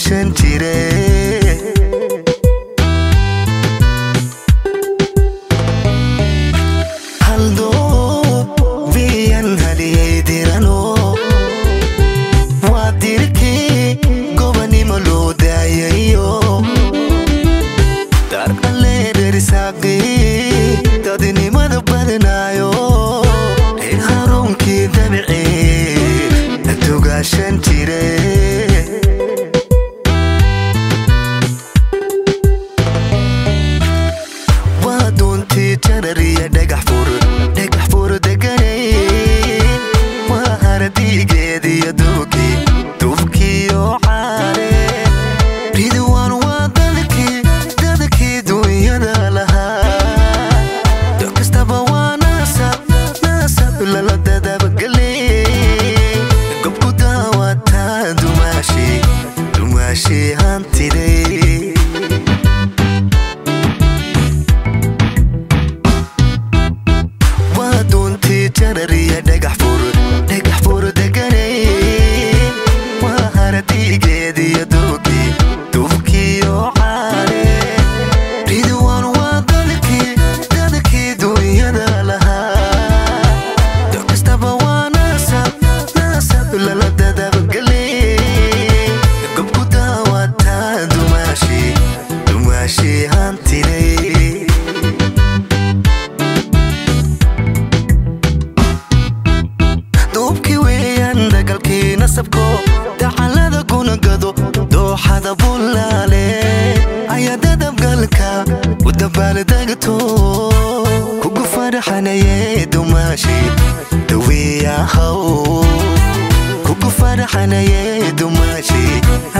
dugashan jire haldo biyan haliyay dirano wadirki gobani malodayayo darqale derisaqi dadini madabadnayo harunki dabici dugashan jire جرري دقح فور دقني وهردي قيدي يدوكي دوكي وعالي ريدوان وضلكي دويا لها دوك استبا وناسب للا دادا بقلي قبقو داواتا دوماشي هانتي دي جرري دقح فور دقني وهردي قيدي يدوكي دوكي وعالي ريدوان وضلكي دويا لها دوك استبا وناسب للا دادا بقلي قبقو داواتا دوماشي هانتي لي نسبكو دعالada kuna gado dooxada bullaale ayadada galka wadabal dagto kugu faraxanaye dumashi dawiya haw kugu faraxanaye dumashi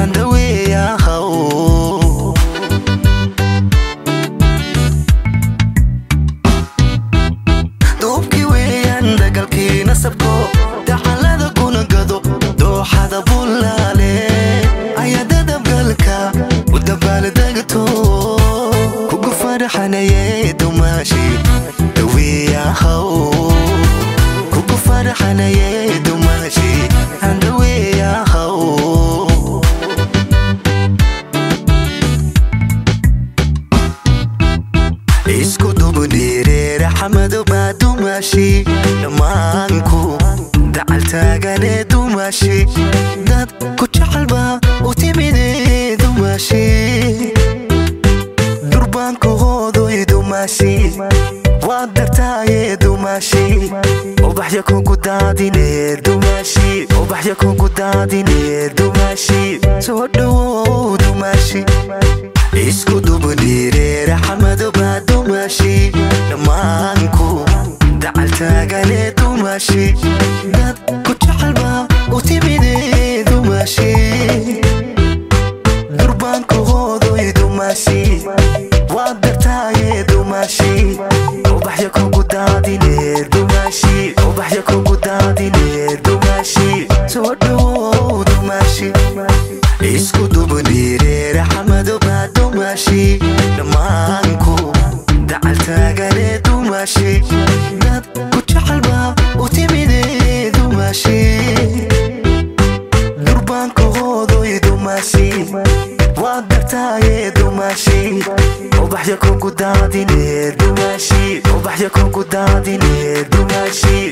andawiya haw doobki weeyaan dagalkii nasabko dacalada kuna gado dooxada bullaale ayadada galka wadabal dagto kugu faraxanaye dumashi dawiya haw kugu faraxanaye dumashi andawiya haw isku dubudire raxmadu ba dumashi dhammaanku dacaltaagane dumashi dad ku jecelba u timide dumashi durbaanku hoodoy dumashi waad dartaaye dumashi ubaxya kugu daadine dumashi soo dhowow dumashi isku dubudire raxmadu ba dumashi dhammaanku dacaltaagane dumashi dad ku jecelba u timide dumashi durbaanku hoodoy dumashi waad dartaaye dumashi ubaxya kugu daadine dumashi soo dhowow dumashi isku dubudire raxmadu ba dumashi dhammaanku dacaltaagane dumashi dad ku jecelba u timide dumashi durbaanku hoodoy dumashi waad dartaaye dumashi ubaxya kugu daadine dumashi